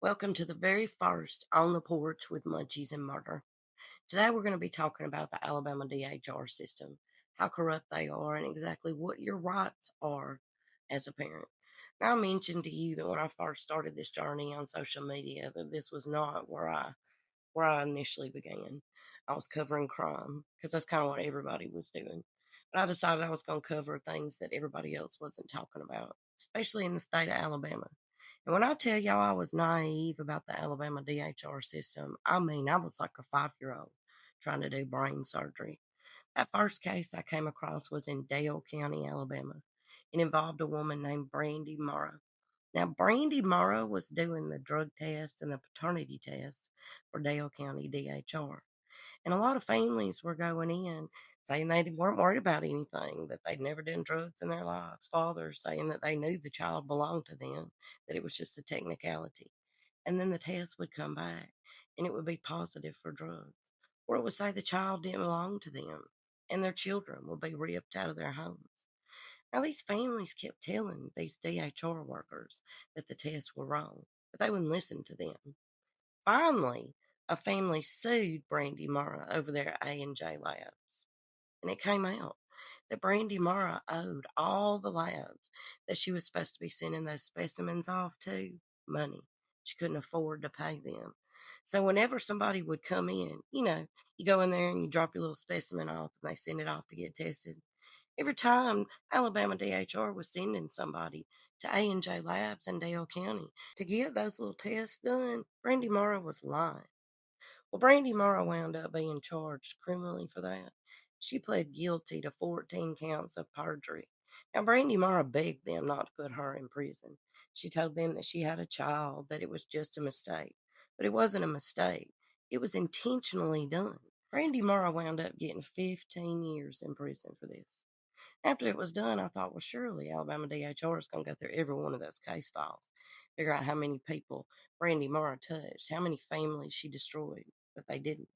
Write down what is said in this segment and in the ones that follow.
Welcome to the very first On the Porch with Munchies and Murder. Today we're going to be talking about the Alabama DHR system, how corrupt they are, and exactly what your rights are as a parent. Now, I mentioned to you that when I first started this journey on social media, that this was not where I initially began. I was covering crime because that's kind of what everybody was doing. But I decided I was going to cover things that everybody else wasn't talking about, especially in the state of Alabama. And when I tell y'all I was naive about the Alabama DHR system, I mean, I was like a 5-year old trying to do brain surgery. That first case I came across was in Dale County, Alabama. It involved a woman named Brandy Morrow. Now, Brandy Morrow was doing the drug test and the paternity test for Dale County DHR. And a lot of families were going in saying they weren't worried about anything, that they'd never done drugs in their lives. Fathers saying that they knew the child belonged to them, that it was just a technicality. And then the test would come back and it would be positive for drugs. Or it would say the child didn't belong to them and their children would be ripped out of their homes. Now, these families kept telling these DHR workers that the tests were wrong, but they wouldn't listen to them. Finally, a family sued Brandy Mara over their A&J labs, and it came out that Brandy Mara owed all the labs that she was supposed to be sending those specimens off to money. She couldn't afford to pay them. So whenever somebody would come in, you go in there and you drop your little specimen off and they send it off to get tested. Every time Alabama DHR was sending somebody to A&J Labs in Dale County to get those little tests done, Brandy Morrow was lying. Well, Brandy Morrow wound up being charged criminally for that. She pled guilty to 14 counts of perjury. Now, Brandy Morrow begged them not to put her in prison. She told them that she had a child, that it was just a mistake. But it wasn't a mistake. It was intentionally done. Brandy Morrow wound up getting 15 years in prison for this. After it was done, I thought, well, surely Alabama DHR is going to go through every one of those case files, figure out how many people Brandy Mara touched, how many families she destroyed, but they didn't.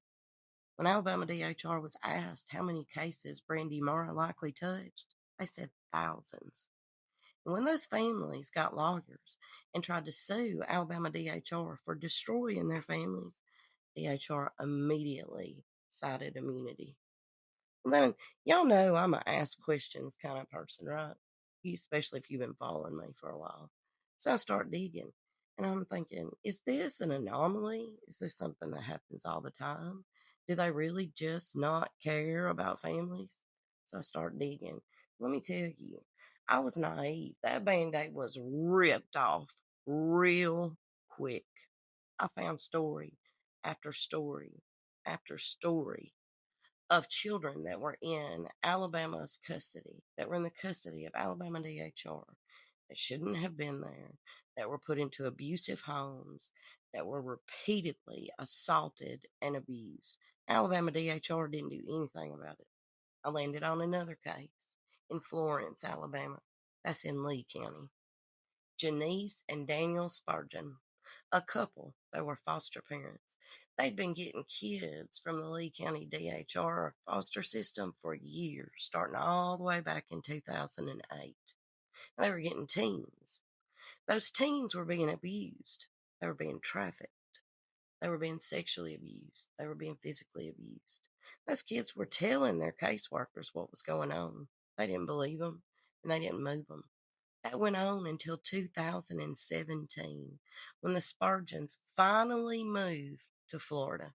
When Alabama DHR was asked how many cases Brandy Mara likely touched, they said thousands. And when those families got lawyers and tried to sue Alabama DHR for destroying their families, DHR immediately cited immunity. Then y'all know I'm a ask questions kind of person, right? Especially if you've been following me for a while. So I start digging and I'm thinking, is this an anomaly? Is this something that happens all the time? Do they really just not care about families? So I start digging. Let me tell you, I was naive. That band aid was ripped off real quick. I found story after story after story of children that were in Alabama's custody, that were in the custody of Alabama DHR, that shouldn't have been there, that were put into abusive homes, that were repeatedly assaulted and abused. Alabama DHR didn't do anything about it. I landed on another case in Florence, Alabama. That's in Lee County. Janice and Daniel Spurgeon, a couple that were foster parents. They'd been getting kids from the Lee County DHR foster system for years, starting all the way back in 2008. They were getting teens. Those teens were being abused. They were being trafficked. They were being sexually abused. They were being physically abused. Those kids were telling their caseworkers what was going on. They didn't believe them, and they didn't move them. That went on until 2017 when the Spurgeons finally moved to Florida.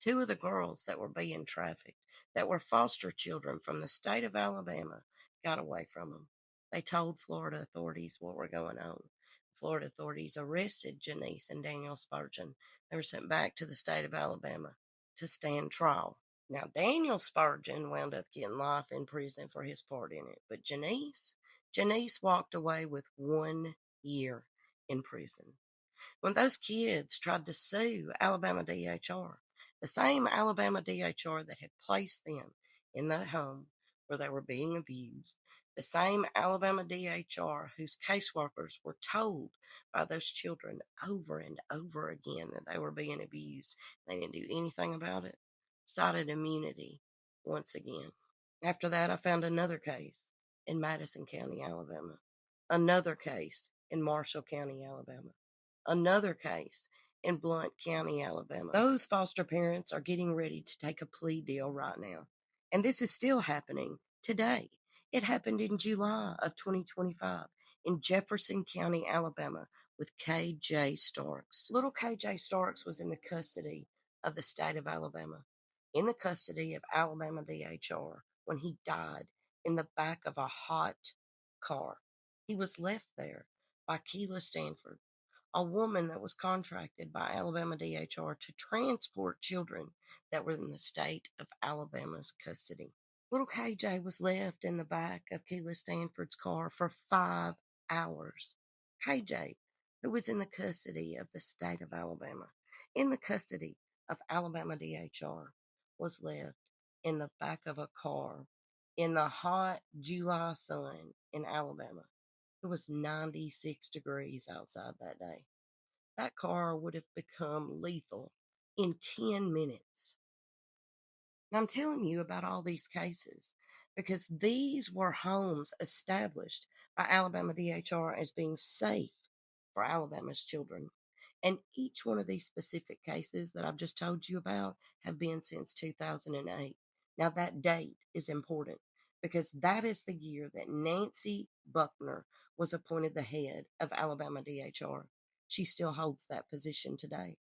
Two of the girls that were being trafficked, that were foster children from the state of Alabama, got away from them. They told Florida authorities what were going on. Florida authorities arrested Janice and Daniel Spurgeon. They were sent back to the state of Alabama to stand trial. Now, Daniel Spurgeon wound up getting life in prison for his part in it, but Janice walked away with 1 year in prison. When those kids tried to sue Alabama DHR, the same Alabama DHR that had placed them in the home where they were being abused, the same Alabama DHR whose caseworkers were told by those children over and over again that they were being abused, they didn't do anything about it, cited immunity once again. After that, I found another case in Madison County, Alabama, another case in Marshall County, Alabama. Another case in Blount County, Alabama. Those foster parents are getting ready to take a plea deal right now. And this is still happening today. It happened in July of 2025 in Jefferson County, Alabama, with KJ Starks. Little KJ Starks was in the custody of the state of Alabama, in the custody of Alabama DHR, when he died in the back of a hot car. He was left there by Keela Stanford, a woman that was contracted by Alabama DHR to transport children that were in the state of Alabama's custody. Little KJ was left in the back of Keela Stanford's car for 5 hours. KJ, who was in the custody of the state of Alabama, in the custody of Alabama DHR, was left in the back of a car in the hot July sun in Alabama. It was 96 degrees outside that day. That car would have become lethal in 10 minutes. And I'm telling you about all these cases because these were homes established by Alabama DHR as being safe for Alabama's children. And each one of these specific cases that I've just told you about have been since 2008. Now, that date is important because that is the year that Nancy Buckner was appointed the head of Alabama DHR. She still holds that position today.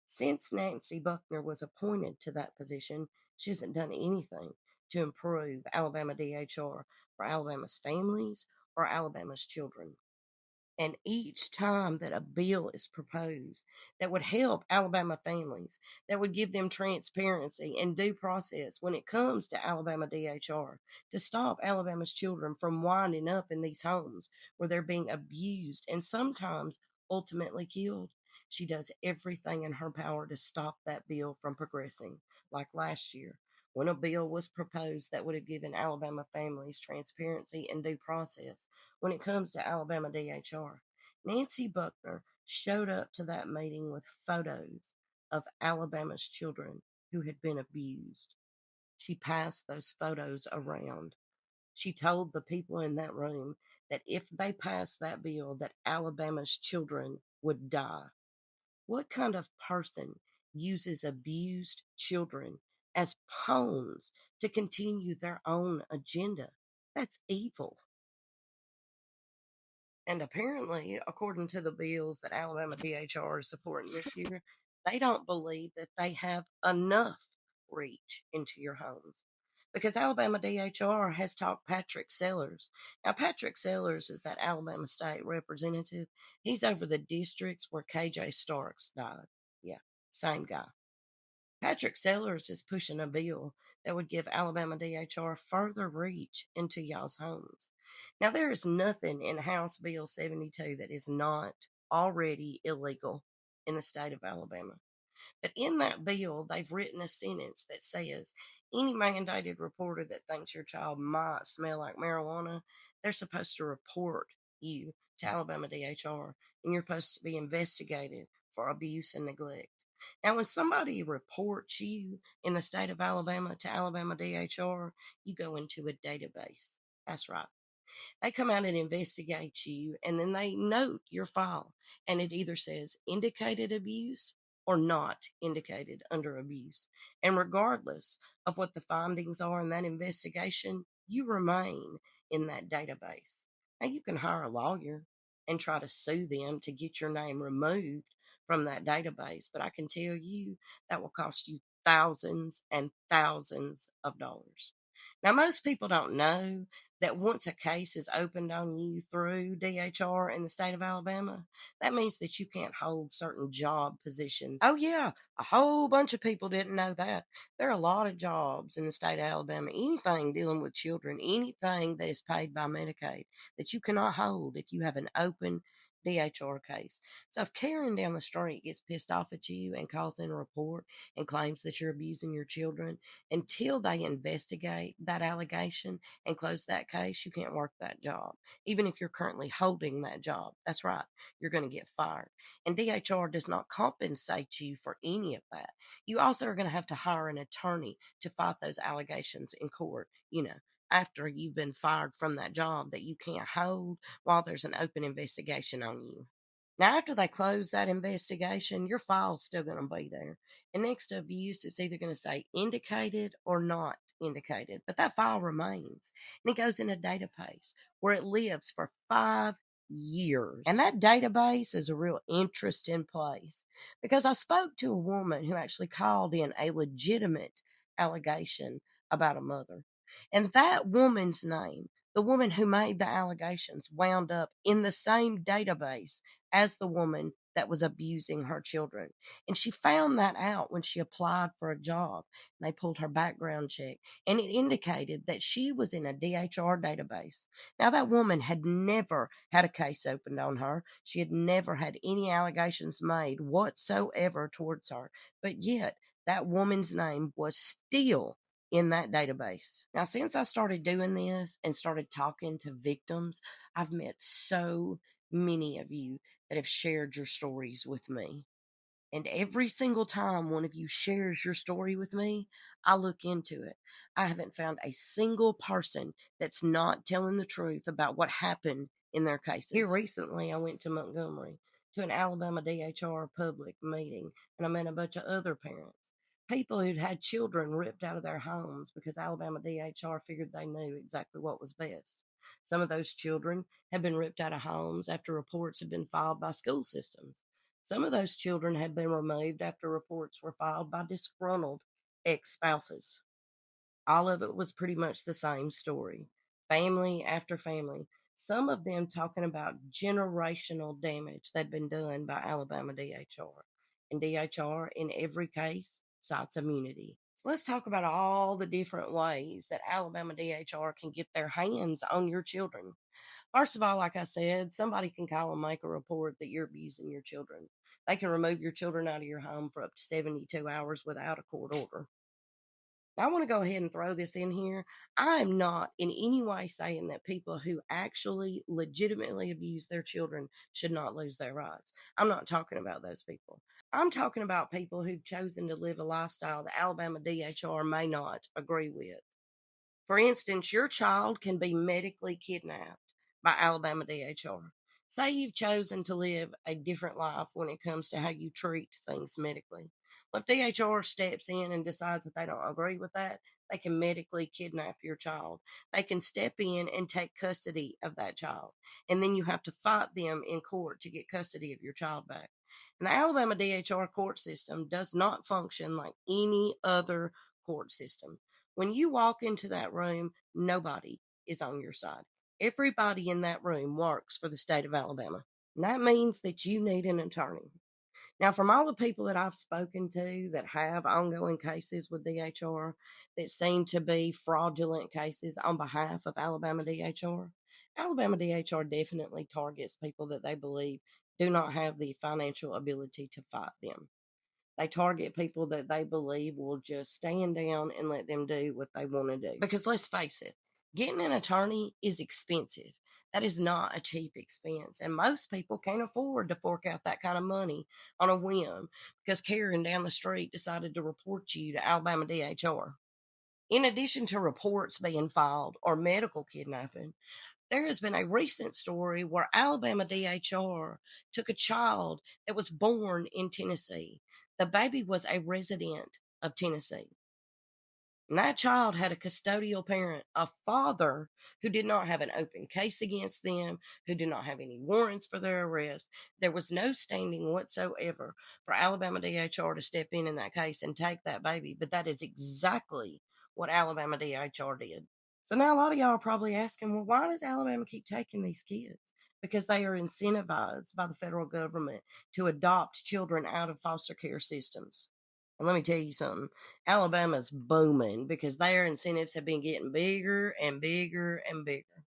Since Nancy Buckner was appointed to that position, she hasn't done anything to improve Alabama DHR for Alabama's families or Alabama's children. And each time that a bill is proposed that would help Alabama families, that would give them transparency and due process when it comes to Alabama DHR, to stop Alabama's children from winding up in these homes where they're being abused and sometimes ultimately killed, she does everything in her power to stop that bill from progressing. Like last year, when a bill was proposed that would have given Alabama families transparency and due process when it comes to Alabama DHR. Nancy Buckner showed up to that meeting with photos of Alabama's children who had been abused. She passed those photos around. She told the people in that room that if they passed that bill that Alabama's children would die. What kind of person uses abused children as pawns to continue their own agenda? That's evil. And apparently, according to the bills that Alabama DHR is supporting this year, they don't believe that they have enough reach into your homes. Because Alabama DHR has talked Patrick Sellers. Now, Patrick Sellers is that Alabama state representative. He's over the districts where KJ Starks died. Yeah, same guy. Patrick Sellers is pushing a bill that would give Alabama DHR further reach into y'all's homes. Now, there is nothing in House Bill 72 that is not already illegal in the state of Alabama. But in that bill, they've written a sentence that says any mandated reporter that thinks your child might smell like marijuana, they're supposed to report you to Alabama DHR and you're supposed to be investigated for abuse and neglect. Now, when somebody reports you in the state of Alabama to Alabama DHR, you go into a database. That's right. They come out and investigate you, and then they note your file, and it either says indicated abuse or not indicated under abuse. And regardless of what the findings are in that investigation, you remain in that database. Now, you can hire a lawyer and try to sue them to get your name removed from that database, but I can tell you that will cost you thousands and thousands of dollars. Now, most people don't know that once a case is opened on you through DHR in the state of Alabama, that means that you can't hold certain job positions. Oh, yeah, a whole bunch of people didn't know that. There are a lot of jobs in the state of Alabama, anything dealing with children, anything that is paid by Medicaid that you cannot hold if you have an open DHR case. So if Karen down the street gets pissed off at you and calls in a report and claims that you're abusing your children, until they investigate that allegation and close that case, you can't work that job. Even if you're currently holding that job, that's right, you're going to get fired. And DHR does not compensate you for any of that. You also are going to have to hire an attorney to fight those allegations in court, after you've been fired from that job that you can't hold while there's an open investigation on you. Now, after they close that investigation, your file's still going to be there. And next to abuse, it's either going to say indicated or not indicated, but that file remains. And it goes in a database where it lives for 5 years. And that database is a real interesting place because I spoke to a woman who actually called in a legitimate allegation about a mother. And that woman's name, the woman who made the allegations, wound up in the same database as the woman that was abusing her children. And she found that out when she applied for a job. And they pulled her background check, and it indicated that she was in a DHR database. Now, that woman had never had a case opened on her. She had never had any allegations made whatsoever towards her. But yet, that woman's name was still in that database. Now, since I started doing this and started talking to victims, I've met so many of you that have shared your stories with me. And every single time one of you shares your story with me, I look into it. I haven't found a single person that's not telling the truth about what happened in their cases. Here recently, I went to Montgomery to an Alabama DHR public meeting, and I met a bunch of other parents. People who'd had children ripped out of their homes because Alabama DHR figured they knew exactly what was best. Some of those children had been ripped out of homes after reports had been filed by school systems. Some of those children had been removed after reports were filed by disgruntled ex spouses. All of it was pretty much the same story, family after family, some of them talking about generational damage that had been done by Alabama DHR. And DHR, in every case, cites immunity. So let's talk about all the different ways that Alabama DHR can get their hands on your children. First of all, like I said, somebody can call and make a report that you're abusing your children. They can remove your children out of your home for up to 72 hours without a court order. I want to go ahead and throw this in here. I am not in any way saying that people who actually legitimately abuse their children should not lose their rights. I'm not talking about those people. I'm talking about people who've chosen to live a lifestyle that Alabama DHR may not agree with. For instance, your child can be medically kidnapped by Alabama DHR. Say you've chosen to live a different life when it comes to how you treat things medically. Well, if DHR steps in and decides that they don't agree with that, they can medically kidnap your child. They can step in and take custody of that child. And then you have to fight them in court to get custody of your child back. And the Alabama DHR court system does not function like any other court system. When you walk into that room, nobody is on your side. Everybody in that room works for the state of Alabama. And that means that you need an attorney. Now, from all the people that I've spoken to that have ongoing cases with DHR that seem to be fraudulent cases on behalf of Alabama DHR, Alabama DHR definitely targets people that they believe do not have the financial ability to fight them. They target people that they believe will just stand down and let them do what they want to do. Because let's face it, getting an attorney is expensive. That is not a cheap expense. And most people can't afford to fork out that kind of money on a whim because Karen down the street decided to report you to Alabama DHR. In addition to reports being filed or medical kidnapping, there has been a recent story where Alabama DHR took a child that was born in Tennessee. The baby was a resident of Tennessee. And that child had a custodial parent, a father who did not have an open case against them, who did not have any warrants for their arrest. There was no standing whatsoever for Alabama DHR to step in that case and take that baby. But that is exactly what Alabama DHR did. So now a lot of y'all are probably asking, well, why does Alabama keep taking these kids? Because they are incentivized by the federal government to adopt children out of foster care systems. And let me tell you something, Alabama's booming because their incentives have been getting bigger and bigger and bigger.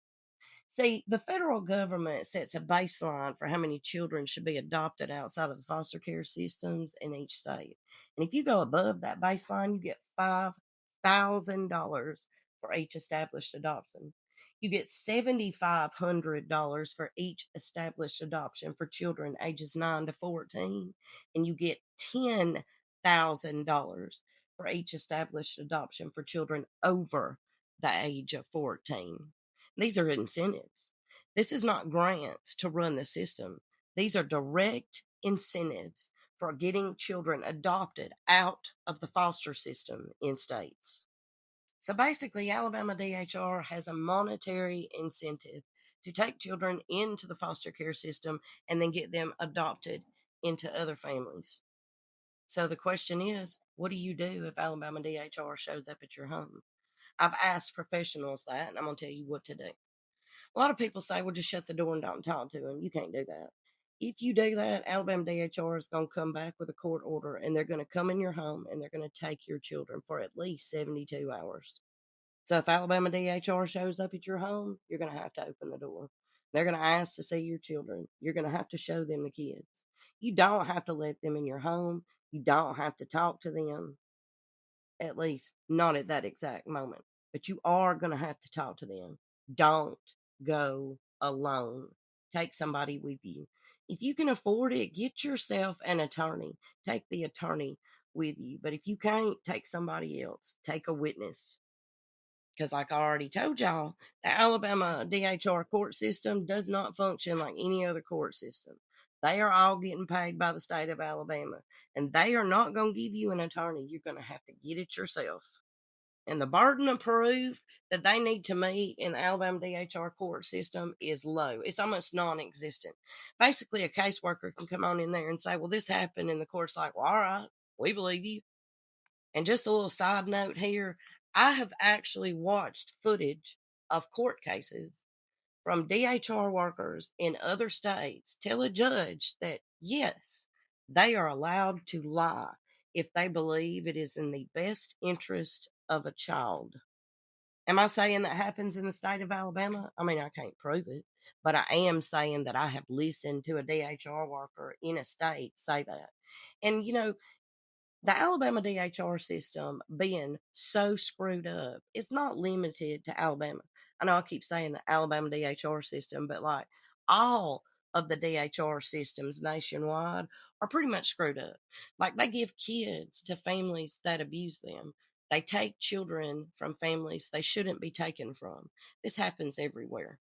See, the federal government sets a baseline for how many children should be adopted outside of the foster care systems in each state. And if you go above that baseline, you get $5,000 for each established adoption. You get $7,500 for each established adoption for children ages 9 to 14. And you get $10,000 for each established adoption for children over the age of 14. These are incentives. This is not grants to run the system. These are direct incentives for getting children adopted out of the foster system in states. So basically, Alabama DHR has a monetary incentive to take children into the foster care system and then get them adopted into other families. So the question is, what do you do if Alabama DHR shows up at your home? I've asked professionals that, and I'm going to tell you what to do. A lot of people say, well, just shut the door and don't talk to them. You can't do that. If you do that, Alabama DHR is going to come back with a court order and they're going to come in your home and they're going to take your children for at least 72 hours. So if Alabama DHR shows up at your home, you're going to have to open the door. They're going to ask to see your children. You're going to have to show them the kids. You don't have to let them in your home. You don't have to talk to them, at least not at that exact moment. But you are going to have to talk to them. Don't go alone. Take somebody with you. If you can afford it, get yourself an attorney. Take the attorney with you. But if you can't, take somebody else. Take a witness. Because, like I already told y'all, the Alabama DHR court system does not function like any other court system. They are all getting paid by the state of Alabama, and they are not going to give you an attorney. You're going to have to get it yourself. And the burden of proof that they need to meet in the Alabama DHR court system is low. It's almost non existent. Basically, a caseworker can come on in there and say, well, this happened, and the court's like, well, all right, we believe you. And just a little side note here, I have actually watched footage of court cases from DHR workers in other states tell a judge that, yes, they are allowed to lie if they believe it is in the best interest of a child. Am I saying that happens in the state of Alabama? I mean, I can't prove it, but I am saying that I have listened to a DHR worker in a state say that. And, the Alabama DHR system being so screwed up, it's not limited to Alabama. I know I keep saying the Alabama DHR system, but like all of the DHR systems nationwide are pretty much screwed up. Like they give kids to families that abuse them. They take children from families they shouldn't be taken from. This happens everywhere.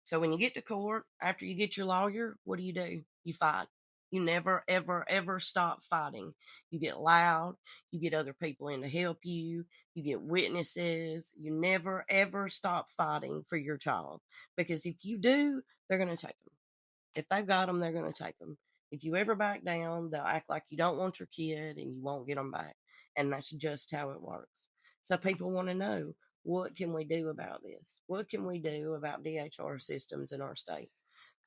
So when you get to court, after you get your lawyer, what do? You fight. You never, ever, ever stop fighting. You get loud. You get other people in to help you. You get witnesses. You never, ever stop fighting for your child. Because if you do, they're going to take them. If they've got them, they're going to take them. If you ever back down, they'll act like you don't want your kid and you won't get them back. And that's just how it works. So people want to know, what can we do about this? What can we do about DHR systems in our state?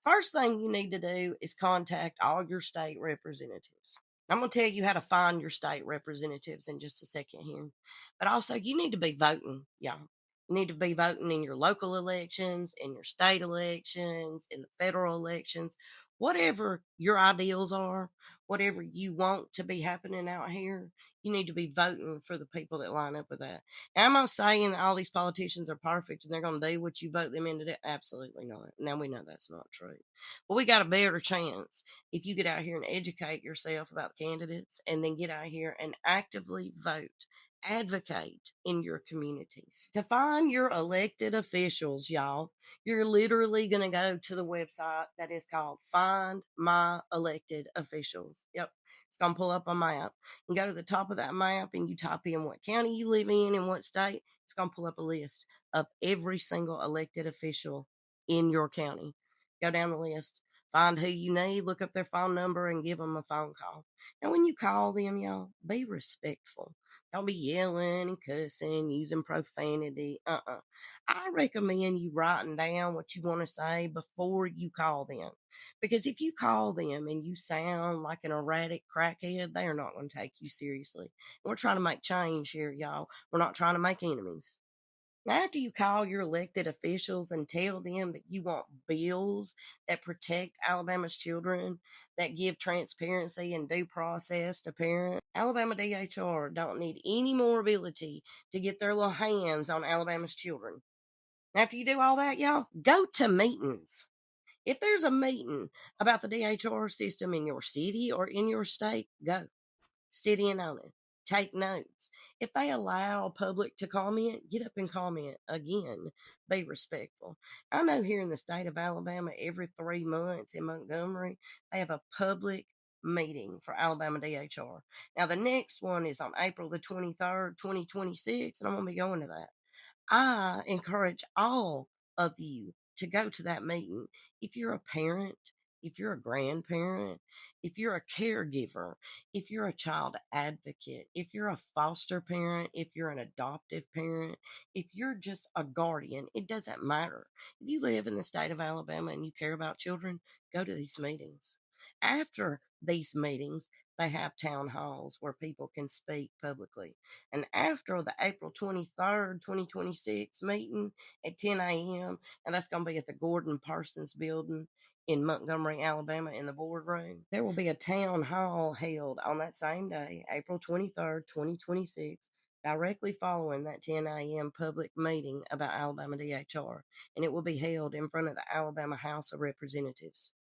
First thing you need to do is contact all your state representatives. I'm going to tell you how to find your state representatives in just a second here. But also, you need to be voting, y'all. You need to be voting in your local elections, in your state elections, in the federal elections, whatever your ideals are, whatever you want to be happening out here. You need to be voting for the people that line up with that. Now, am I saying that all these politicians are perfect and they're going to do what you vote them into? Absolutely not. Now we know that's not true. But we got a better chance if you get out here and educate yourself about the candidates and then get out here and actively vote. Advocate in your communities. To find your elected officials, y'all, you're literally going to go to the website that is called Find My Elected Officials. Yep. It's going to pull up a map. You go to the top of that map and you type in what county you live in and what state. It's going to pull up a list of every single elected official in your county. Go down the list, find who you need, look up their phone number, and give them a phone call. And when you call them, y'all, be respectful. Don't be yelling and cussing, using profanity. I recommend you writing down what you want to say before you call them. Because if you call them and you sound like an erratic crackhead, they are not going to take you seriously. We're trying to make change here, y'all. We're not trying to make enemies. After you call your elected officials and tell them that you want bills that protect Alabama's children, that give transparency and due process to parents, Alabama DHR don't need any more ability to get their little hands on Alabama's children. After you do all that, y'all, go to meetings. If there's a meeting about the DHR system in your city or in your state, go. Sit in on it. Take notes. If they allow public to comment, get up and comment. Again, be respectful. I know here in the state of Alabama, every 3 months in Montgomery, they have a public meeting for Alabama DHR. Now, the next one is on April the 23rd, 2026, and I'm going to be going to that. I encourage all of you to go to that meeting. If you're a parent, if you're a grandparent, if you're a caregiver, if you're a child advocate, if you're a foster parent, if you're an adoptive parent, if you're just a guardian, it doesn't matter. If you live in the state of Alabama and you care about children, go to these meetings. After these meetings, they have town halls where people can speak publicly. And after the April 23rd, 2026 meeting at 10 a.m., and that's going to be at the Gordon Parsons Building in Montgomery, Alabama, in the boardroom, there will be a town hall held on that same day, April 23rd, 2026, directly following that 10 a.m. public meeting about Alabama DHR, and it will be held in front of the Alabama House of Representatives.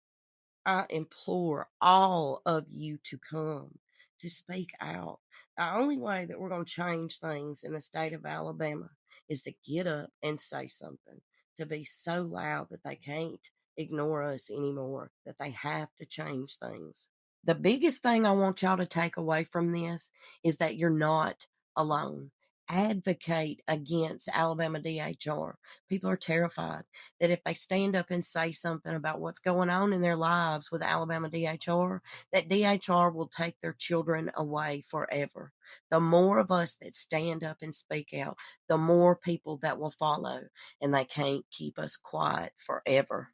I implore all of you to come, to speak out. The only way that we're going to change things in the state of Alabama is to get up and say something, to be so loud that they can't ignore us anymore, that they have to change things. The biggest thing I want y'all to take away from this is that you're not alone. Advocate against Alabama DHR. People are terrified that if they stand up and say something about what's going on in their lives with Alabama DHR, that DHR will take their children away forever. The more of us that stand up and speak out, the more people that will follow, and they can't keep us quiet forever.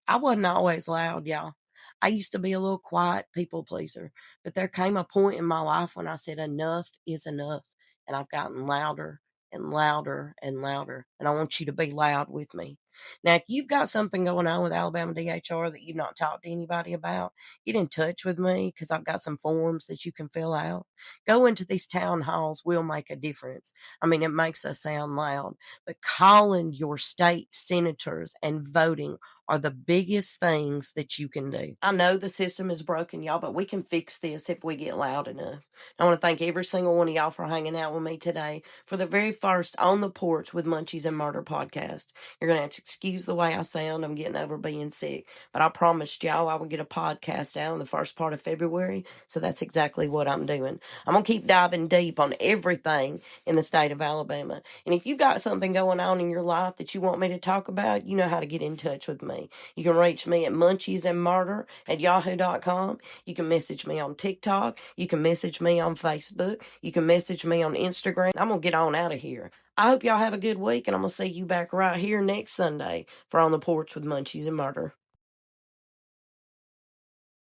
I wasn't always loud, y'all. I used to be a little quiet people pleaser, but there came a point in my life when I said enough is enough, and I've gotten louder and louder and louder, and I want you to be loud with me. Now, if you've got something going on with Alabama DHR that you've not talked to anybody about, get in touch with me because I've got some forms that you can fill out. Go into these town halls will make a difference. I mean, it makes us sound loud, but calling your state senators and voting are the biggest things that you can do. I know the system is broken, y'all, but we can fix this if we get loud enough. I want to thank every single one of y'all for hanging out with me today for the very first On the Porch with Munchies and Murder podcast. You're going to have to excuse the way I sound. I'm getting over being sick, but I promised y'all I would get a podcast out in the first part of February, so that's exactly what I'm doing. I'm going to keep diving deep on everything in the state of Alabama. And if you got something going on in your life that you want me to talk about, you know how to get in touch with me. You can reach me at munchiesandmurder@yahoo.com. You can message me on TikTok. You can message me on Facebook. You can message me on Instagram. I'm going to get on out of here. I hope y'all have a good week, and I'm going to see you back right here next Sunday for On the Porch with Munchies and Murder.